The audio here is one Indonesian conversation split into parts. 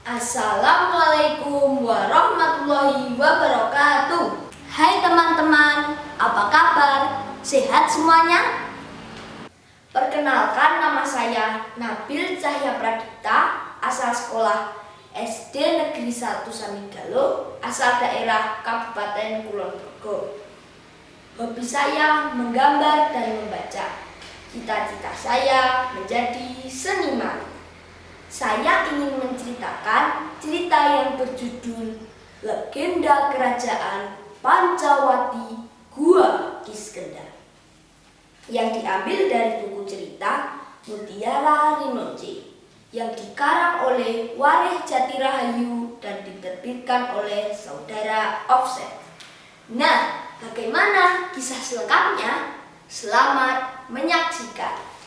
Assalamualaikum warahmatullahi wabarakatuh. Hai teman-teman, apa kabar? Sehat semuanya? Perkenalkan, nama saya Nabil Cahya Pradipta, asal sekolah SD Negeri 1 Saminggalo, asal daerah Kabupaten Kulon Progo. Hobi saya menggambar dan membaca. Cita-cita saya menjadi seniman. Saya ingin menceritakan cerita yang berjudul Legenda Kerajaan Pancawati Gua Kiskendar, yang diambil dari buku cerita Mutiara Rinonce yang dikarang oleh Wareh Jatirahayu dan diterbitkan oleh saudara Offset. Nah, bagaimana kisah selengkapnya? Selamat menyaksikan.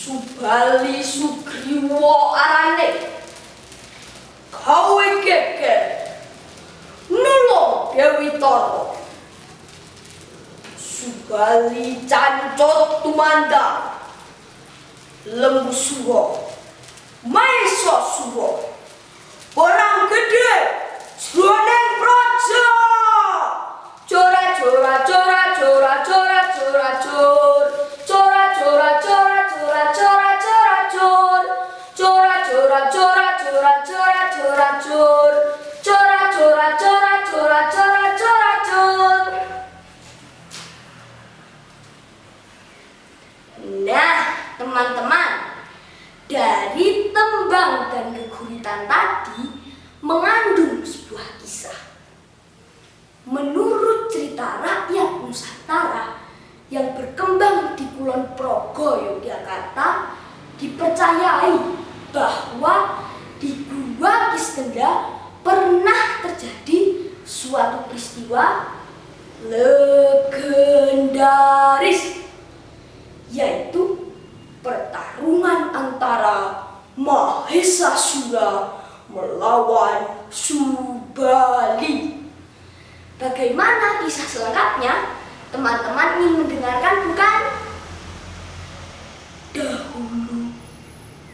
Subali Sugriwa arane, gawe geger nulung Dewi Tara. Subali cancut tumandang, Lembu Sura, Maesasura, perang gede jroning praja. Jora jora jora jora jora jora jor, jora jora jora jora jora jora jor, jora jora jora jora jora jora jor, jora jora jora jora jora jora jor. Nah, teman-teman, dari tembang dan keguritan tadi mengandung sebuah kisah. Menurut cerita rakyat Nusantara yang berkembang di Kulon Progo, Yogyakarta, dipercayai bahwa di Gua Kiskendar pernah terjadi suatu peristiwa legendaris, yaitu pertarungan antara Mahesasura melawan Subali. Bagaimana kisah selengkapnya? Teman-teman ingin mendengarkan, bukan? Dahulu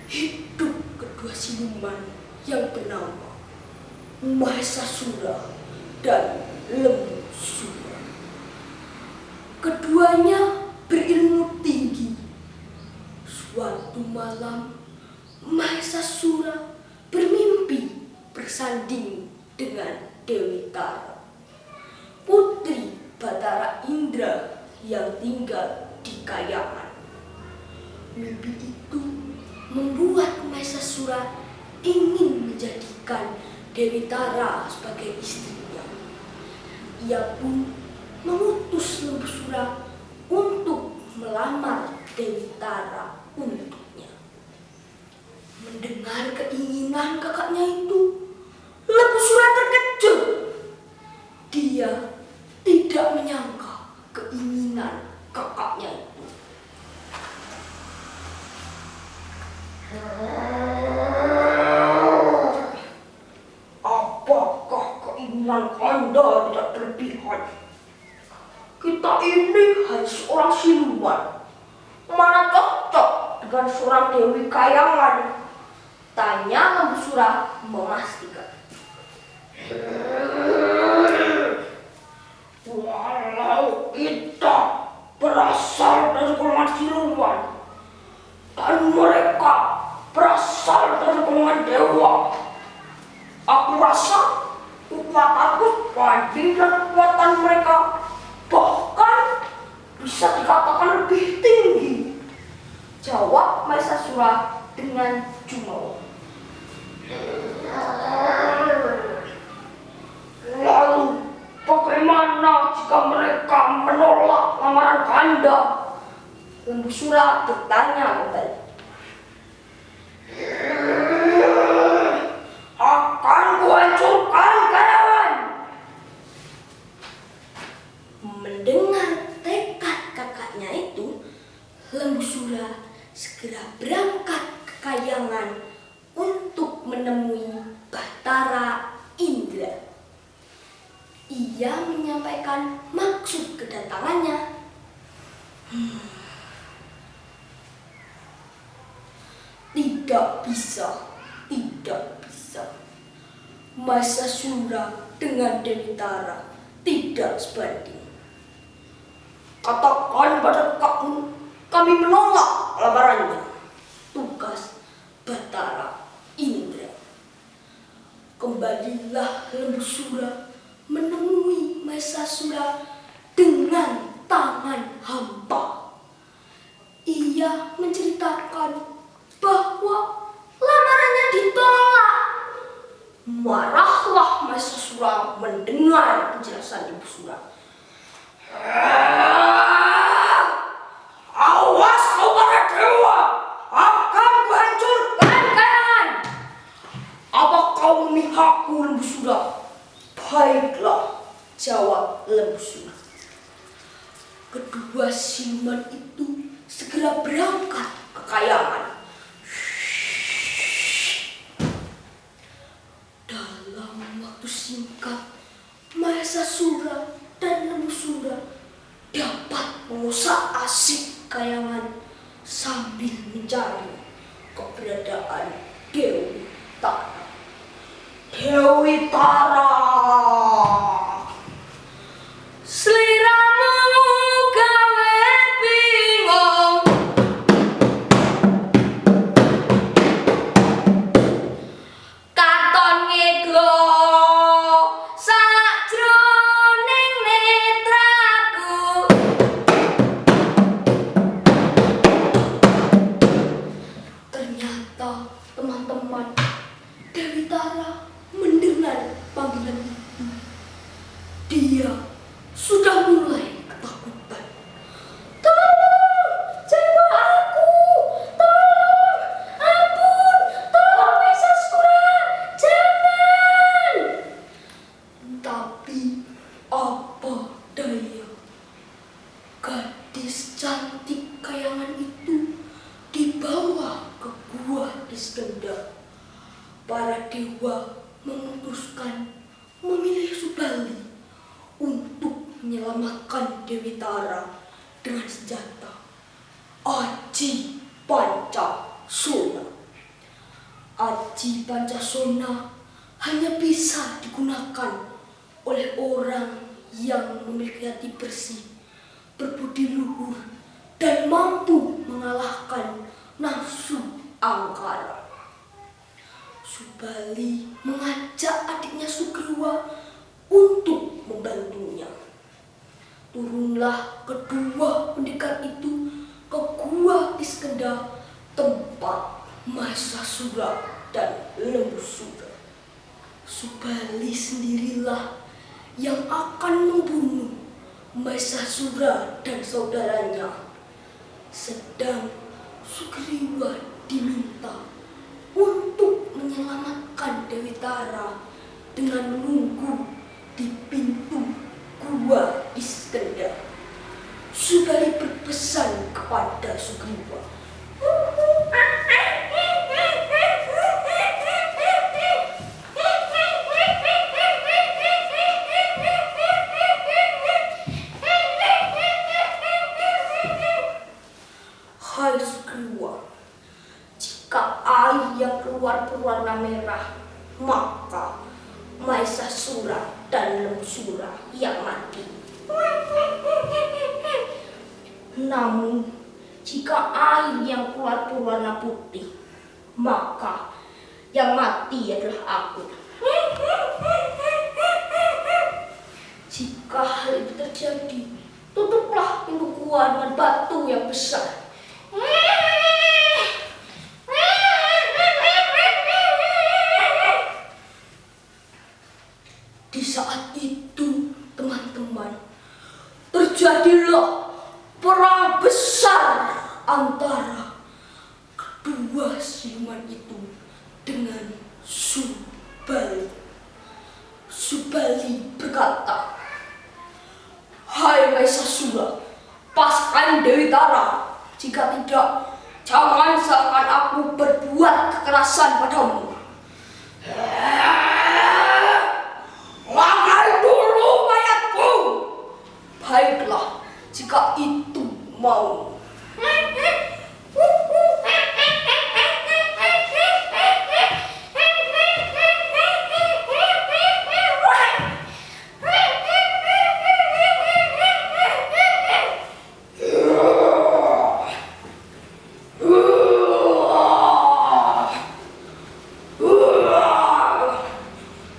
hidup kedua siluman yang bernama Mahesasura dan Lembu Sura. Keduanya berilmu tinggi. Suatu malam Mahesasura bermimpi bersanding dengan Dewi Tara, putri Batara Indra yang tinggal di Kayangan. Mimpi itu membuat Mahesasura ingin menjadikan Dewi Tara sebagai istrinya. Ia pun mengutus Lembu Sura untuk melamar Dewi Tara untuknya. Mendengar keinginan kakaknya itu, Lembu Sura terkejut. Dia tidak menyangka keinginan kakaknya itu. Apakah keinginan Anda tidak berlebihan? Kita ini hanya seorang siluman, mana cocok dengan seorang Dewi Kayangan? Tanya Lembu Sura memastikan. Walau kita berasal dari golongan siluman, sebanding dengan kekuatan mereka, bahkan bisa dikatakan lebih tinggi, jawab Maesasura dengan jumawa. Lalu bagaimana jika mereka menolak lamaran Kanda? Lembusura bertanya kembali. Akan kuhancurkan karyawan. Mendengar tekad kakaknya itu, Lembusura segera berangkat ke Kahyangan untuk menemui Bathara Indra. Ia menyampaikan maksud kedatangannya. Tidak bisa. Maesasura dengan Dewi Tara tidak sebanding. Katakan pada kakakmu, kami menolak lamarannya. Tugas Bathara Indra. Kembalilah Lembusura menemui Maesasura dengan tangan hampa. Ia menceritakan bahwa lamarannya ditolak. Marahlah Maesasura mendengar penjelasan Lembusura. Awas kau para dewa, akan kuhancurkan Kahyangan. Apa kau memihakku, Lembusura? Baiklah, jawab Lembusura. Kedua siluman itu segera berangkat ke Kahyangan. Dalam waktu singkat, Maesasura dan Lembusura dapat mengusak-asik Kahyangan sambil mencari keberadaan Dewi Tara. Dewi Tara, sliramu gawe bingung. Katon ngeglo sakjroning netraku. Ternyata teman-teman, Dewi Tara mendengar panggilan itu. Dia sudah mulai ketakutan. Tolong, jaga aku! Tolong, ampun! Tolong Maesasura! Jangan! Tapi apa daya, gadis cantik Kahyangan itu dibawa ke gua Kiskendha. Para dewa memutuskan memilih Subali untuk menyelamatkan Dewi Tara dengan senjata Aji Pancasona. Aji Pancasona hanya bisa digunakan oleh orang yang memiliki hati bersih, berbudi luhur, dan mampu mengalahkan nafsu angkara. Subali mengajak adiknya Sugriwa untuk membantunya. Turunlah kedua pendekar itu ke gua Kiskendha, tempat Maesasura dan Lembusura. Subali sendirilah yang akan membunuh Maesasura dan saudaranya. Sedang Sugriwa diminta untuk menyelamatkan Dewi Tara dengan menunggu di pintu gua Kiskendha. Subali berpesan kepada Sugriwa. Hai Sugriwa, jika air yang keluar berwarna merah, maka Maesasura dan Lembusura yang mati. Namun, jika air yang keluar berwarna putih, maka yang mati adalah aku. keluar dengan batu yang besar. Di saat itu, teman-teman, terjadilah perang besar antara kedua siluman itu dengan Subali. Subali berkata, "Hai Maesasura, paskan Dewi Tara. Jika tidak, jangan salahkan aku berbuat kekerasan padamu." "Langgar dulu mayatku." "Baiklah, jika itu mau."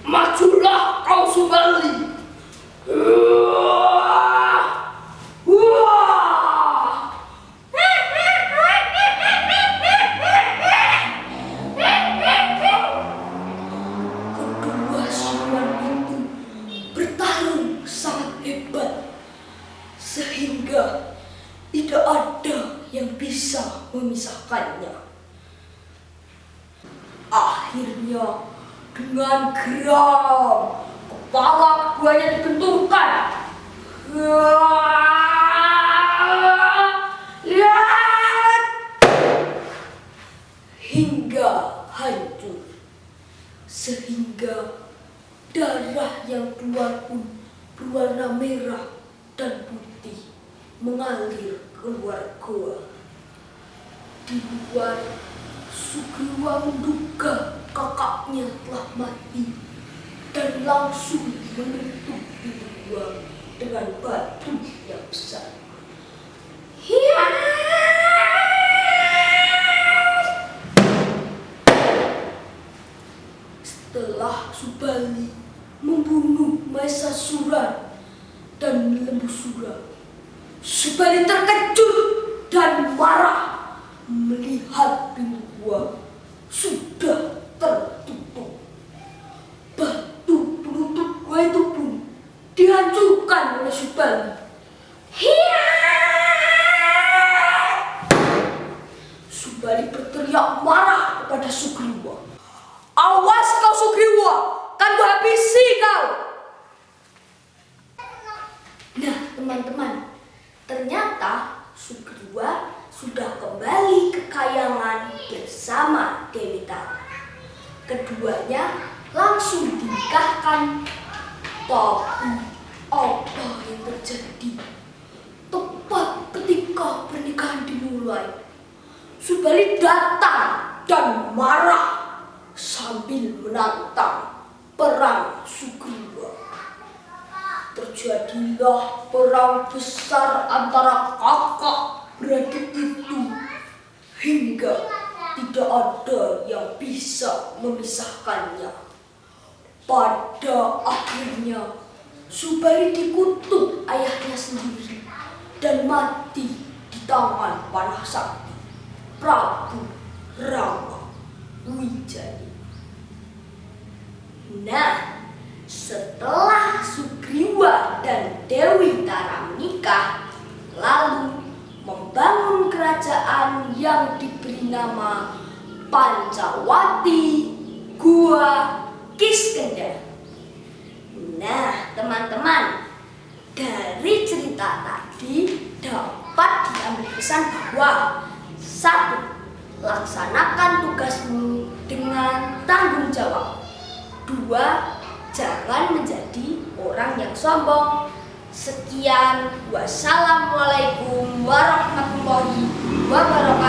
"Majulah kau Subali." Kedua siluman itu bertarung sangat hebat, sehingga tidak ada yang bisa memisahkannya. Akhirnya, dengan geram, kepala keduanya dibenturkan. Lihat! Hingga hancur. Sehingga darah yang keluar pun berwarna merah dan putih mengalir keluar goa. Di luar, Sugriwa menduga kakaknya telah mati dan langsung menutup pintu gua dengan batu yang besar. Setelah Subali membunuh Maesasura dan Lembusura, Subali terkejut dan marah melihat pintu gua sudah tertutup. Batu penutup gua itu pun dihancurkan oleh Subali. Subali berteriak marah kepada Sugriwa. "Awas kau Sugriwa, kan gua habisi kau." Nah teman-teman, ternyata Sugriwa sudah kembali ke Kayangan bersama Dewi Tara. Keduanya langsung dinikahkan. Tapi apa yang terjadi? Tepat ketika pernikahan dimulai, Subali datang dan marah sambil menantang perang Sugriwa. Terjadilah perang besar antara kakak beradik itu, hingga tidak ada yang bisa memisahkannya. Pada akhirnya, Subali dikutuk ayahnya sendiri dan mati di tangan panah sakti Prabu Rama Wijaya. Nah, setelah Sugriwa dan Dewi Tara menikah, lalu membangun kerajaan yang diberi nama Pancawati Gua Kiskendha. Nah, teman-teman, dari cerita tadi dapat diambil pesan bahwa 1. Laksanakan tugasmu dengan tanggung jawab. 2. Jangan menjadi orang yang sombong. Sekian, wassalamualaikum warahmatullahi wabarakatuh.